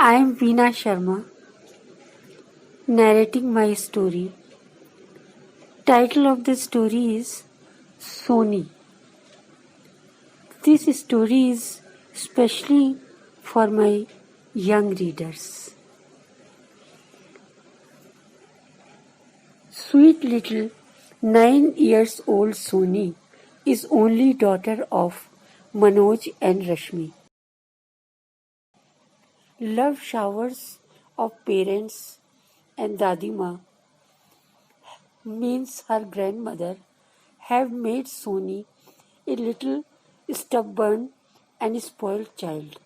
I am Veena Sharma, narrating my story. Title of the story is Sony. This story is specially for my young readers. Sweet little 9 years old Sony is only daughter of Manoj and Rashmi. Love showers of parents and Dadima means her grandmother have made Sony a little stubborn and spoiled child.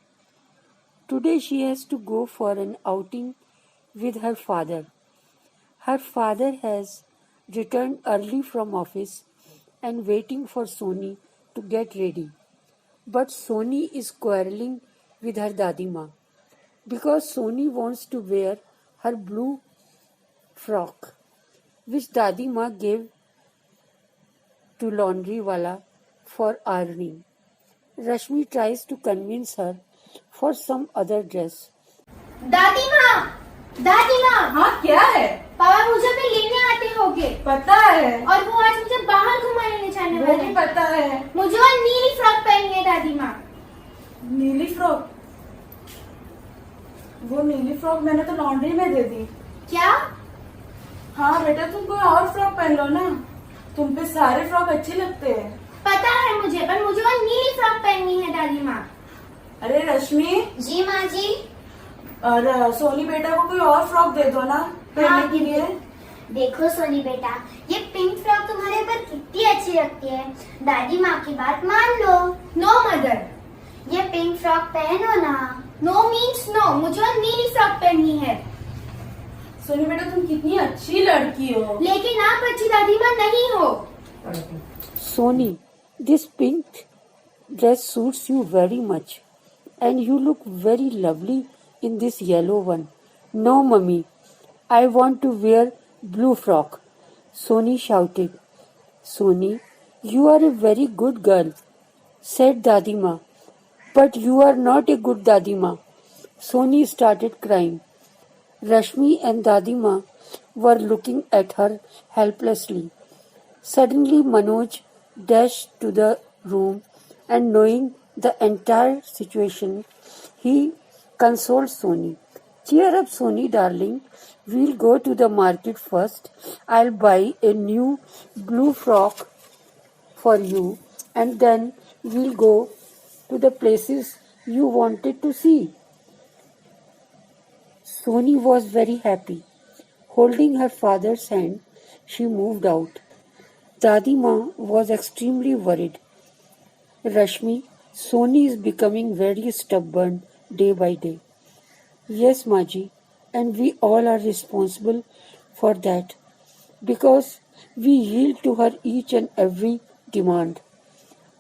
Today she has to go for an outing with her father. Her father has returned early from office and waiting for Sony to get ready. But Sony is quarreling with her Dadima because Sony wants to wear her blue frock which Dadima gave to laundry wala for ironing. Rashmi tries to convince her for some other dress. दादी माँ, दादी माँ, हाँ क्या है? पापा मुझे भी लेने आते होंगे पता है। और वो आज मुझे बाहर घुमाने ले जाने वो वाले भी हैं। पता है। मुझे और नीली फ्रॉक पहननी है दादी माँ। नीली फ्रॉक? वो नीली फ्रॉक मैंने तो लॉन्ड्री में दे दी। क्या? हाँ बेटा, तुम कोई और फ्रॉक पहन लो ना, तुम पे सारे फ्रॉक अच्छे लगते हैं। पता है मुझे, पर मुझे और नीली फ्रॉक पहननी है दादी माँ। अरे रश्मि। जी माँ जी। और सोनी बेटा को कोई और फ्रॉक दे दो ना पहनने के लिए। देखो सोनी बेटा, ये पिंक फ्रॉक तुम्हारे पर कितनी अच्छी लगती है। दादी माँ की बात मान लो। नो मदर, ये पिंक फ्रॉक पहनो ना। नो मीन्स नो, मुझे और नीली फ्रॉक पहननी है। सोनी बेटा, तुम कितनी अच्छी लड़की हो। लेकिन आप अच्छी दादी माँ नहीं हो। Sony, this pink dress suits you very much and you look very lovely in this yellow one. No, mummy, I want to wear blue frock. Sony shouted. Sony, you are a very good girl, said Dadima. But you are not a good Dadima. Sony started crying. Rashmi and Dadima were looking at her helplessly. Suddenly Manoj dashed to the room and knowing the entire situation, he consoled Sony. Cheer up, Sony darling. We'll go to the market first. I'll buy a new blue frock for you and then we'll go to the places you wanted to see. Sony was very happy. Holding her father's hand, she moved out. Dadima was extremely worried. Rashmi, Sony is becoming very stubborn day by day. Yes, Maji, and we all are responsible for that because we yield to her each and every demand.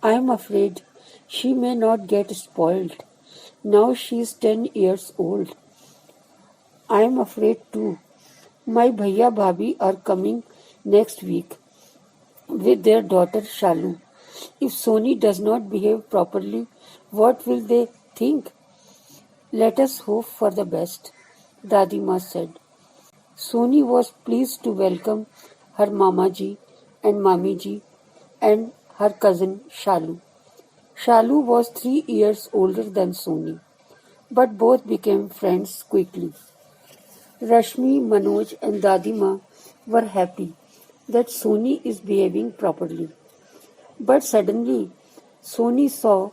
I am afraid she may not get spoiled. Now she is 10 years old. I am afraid too. My Bhaiya Bhabhi are coming next week with their daughter Shalu. If Sony does not behave properly, what will they think? Let us hope for the best, Dadima said. Sony was pleased to welcome her Mamaji and Mamiji and her cousin Shalu. Shalu was 3 years older than Sony, but both became friends quickly. Rashmi, Manoj and Dadima were happy that Sony is behaving properly. But suddenly, Sony saw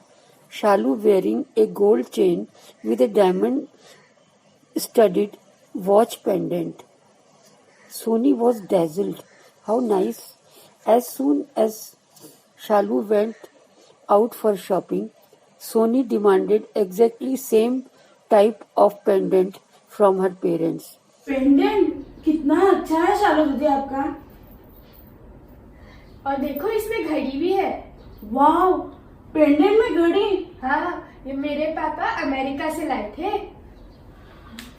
Shalu wearing a gold chain with a diamond studded watch pendant. Sony was dazzled. How nice! As soon as Shalu went out for shopping, Sony demanded exactly same type of pendant from her parents. Pendant कितना अच्छा है शालू दीदी आपका। और देखो इसमें घड़ी भी है। वाह, पेंडेंट में घड़ी। हाँ, ये मेरे पापा अमेरिका से लाए थे।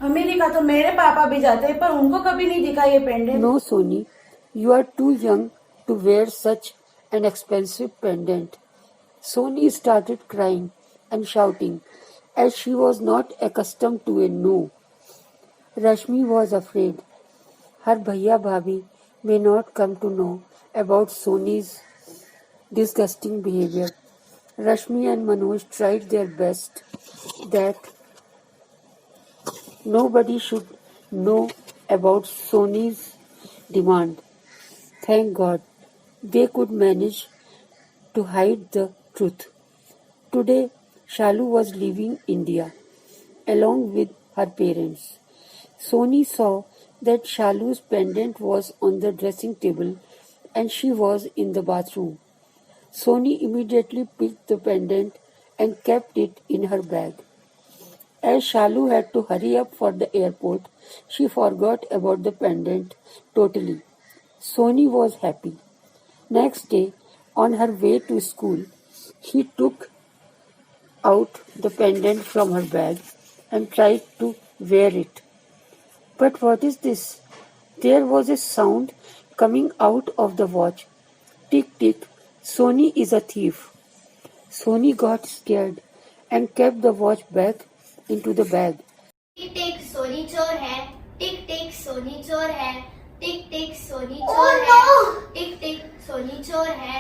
अमेरिका तो मेरे पापा भी जाते हैं, पर उनको कभी नहीं दिखा ये pendant. No, Sony, you are too young to wear such an expensive pendant. Sony started crying and shouting, as she was not accustomed to a no. Rashmi was afraid her bhaiya bhabhi may not come to know about Soni's disgusting behavior. Rashmi and Manoj tried their best that nobody should know about Soni's demand. Thank God they could manage to hide the truth. Today, Shalu was leaving India along with her parents. Soni saw that Shalu's pendant was on the dressing table and she was in the bathroom. Soni immediately picked the pendant and kept it in her bag. As Shalu had to hurry up for the airport, she forgot about the pendant totally. Soni was happy. Next day, on her way to school, she took out the pendant from her bag and tried to wear it. But what is this? There was a sound coming out of the watch. Tick tick, Soni is a thief. Soni got scared and kept the watch back into the bag. टिक टिक सोनी चोर है, टिक टिक सोनी चोर है, टिक टिक सोनी चोर है, टिक टिक सोनी चोर है,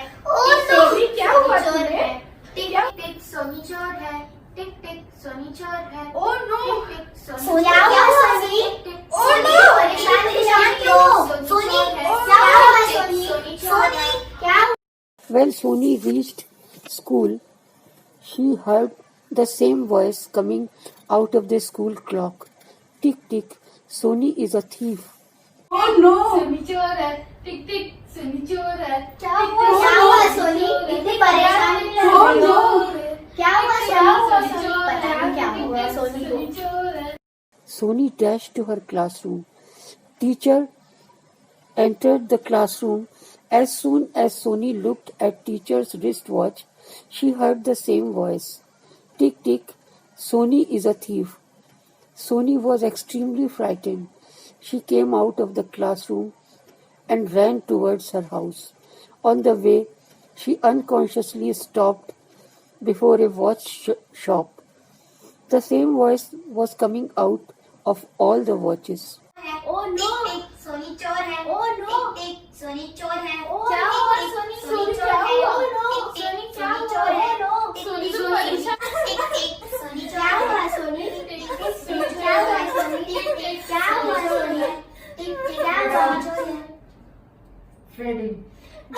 सोनी क्या हुआ चोर तुम्हें? है, टिक टिक सोनी चोर है, टिक टिक सोनी चोर है, Oh no! सोनी क्या हुआ सोनी? Oh no! परेशान क्यों? सोनी क्या हुआ सोनी? सोनी क्या? When Soni reached school, she heard the same voice coming out of the school clock. Tick tick, Soni is a thief. Oh no! Soni चोर है, टिक टिक सोनी चोर है। क्या हुआ सोनी? इतनी परेशान क्यों Oh हो? no! क्या हुआ सोनी? पता नहीं क्या हुआ सोनी को। चोर है। Soni dashed to her classroom. Teacher entered the classroom. As soon as Soni looked at teacher's wristwatch, she heard the same voice. Tick tick, Soni is a thief. Soni was extremely frightened. She came out of the classroom and ran towards her house. On the way, she unconsciously stopped before a watch shop. The same voice was coming out of all the watches. Oh no! Soni चोर है। Oh no! टिक टिक सोनी चोर है। क्या हुआ सोनी? सोनी क्या हुआ? Oh no! Soni क्या चोर हुआ? है। Oh no! सोनी तो परेशान। टिक टिक सोनी क्या हुआ सोनी? टिक टिक सोनी क्या हुआ सोनी? टिक टिक क्या हुआ सोनी? टिक टिक क्या हुआ?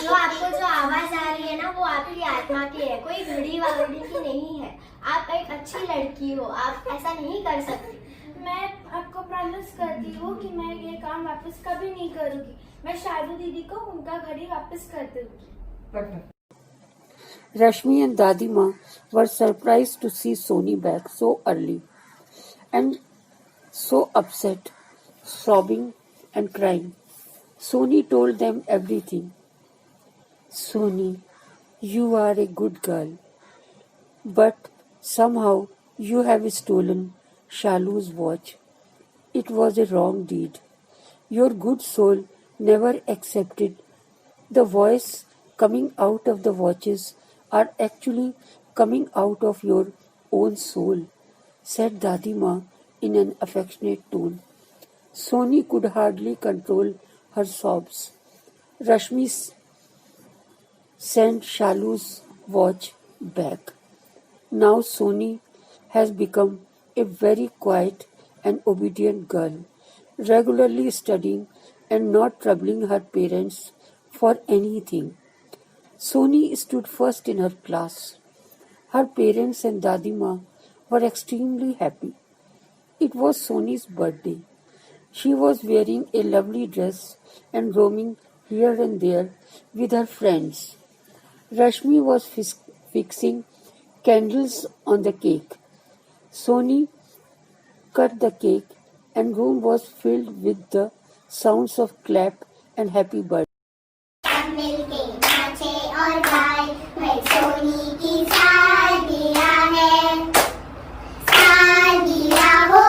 जो आपको जो आवाज आ रही है ना वो आपकी आत्मा की है, कोई घड़ी वागड़ी की नहीं है। आप एक अच्छी लड़की हो, आप ऐसा नहीं कर सकती। मैं आपको प्रॉमिस करती हूँ कि मैं ये काम वापस कभी नहीं करूँगी। मैं शालू दीदी को उनका घड़ी वापस कर दूँगी। Rashmi and Dadima were surprised to see Soni back so early and so upset, sobbing and crying. Soni told them everything. Soni, you are a good girl, but somehow you have stolen Shalu's watch. It was a wrong deed. Your good soul never accepted. The voice coming out of the watches are actually coming out of your own soul, said Dadima in an affectionate tone. Soni could hardly control her sobs. Rashmi sent Shalu's watch back. Now Soni has become a very quiet and obedient girl, regularly studying and not troubling her parents for anything. Soni stood first in her class. Her parents and Dadima were extremely happy. It was Soni's birthday. She was wearing a lovely dress and roaming here and there with her friends. Rashmi was fixing candles on the cake. Soni cut the cake and room was filled with the sounds of clap and happy birthday. सब मिलके नाचे और गाए, भाई सोनी की सालगिरह है। सालगिरह हो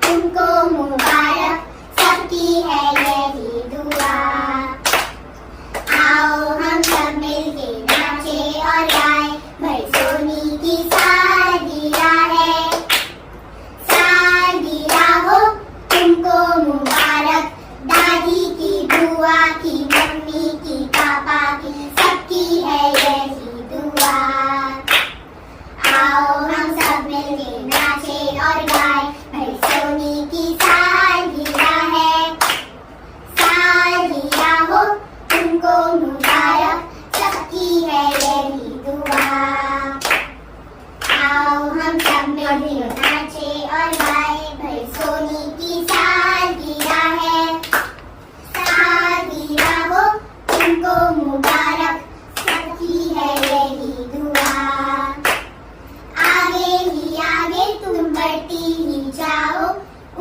तुमको मुबारक, सबकी है यही दुआ। आओ हम सब मिलके नाचे और गाए, भाई सोनी की सालगिरह है। आओ हम सब मिलके नाचे और गाए, भाई सोनी की सालगिरह है। सालगिरह हो तुमको मुबारक, सबकी है यही दुआ। आओ हम सब मिलके नाचे और गाए, भाई सोनी की सालगिरह है। सालगिरह हो तुमको मुबारक, सबकी है यही दुआ। आगे ही आगे तुम बढ़ती ही जाओ,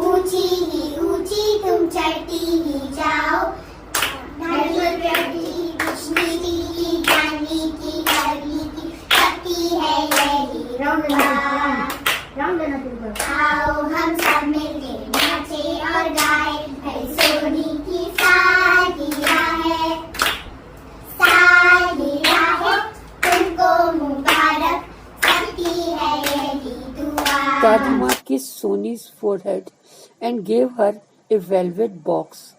ऊंची ही ऊंची तुम चढ़ती ही जाओ। धरती बिजली की, जानवी की, करवी की, सबकी है यही दुआ। आओ हम सब मिलके नाचे और गाए, भाई सोनी की सालगिरह है। सालगिरह है तुमको मुबारक, सबकी है यही दुआ। Dadima kissed Soni's forehead and gave her a velvet box.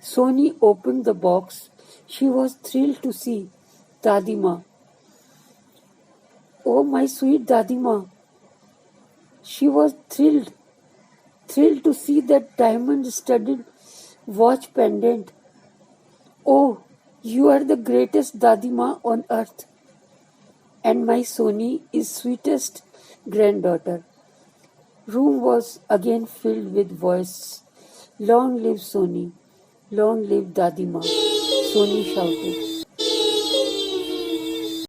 Soni opened the box. She was thrilled to see Dadima. Oh, my sweet Dadima! She was thrilled to see that diamond-studded watch pendant. Oh, you are the greatest Dadima on earth, and my Soni is sweetest granddaughter. Room was again filled with voices. Long live Soni! Long live Dadima! Soni shouted.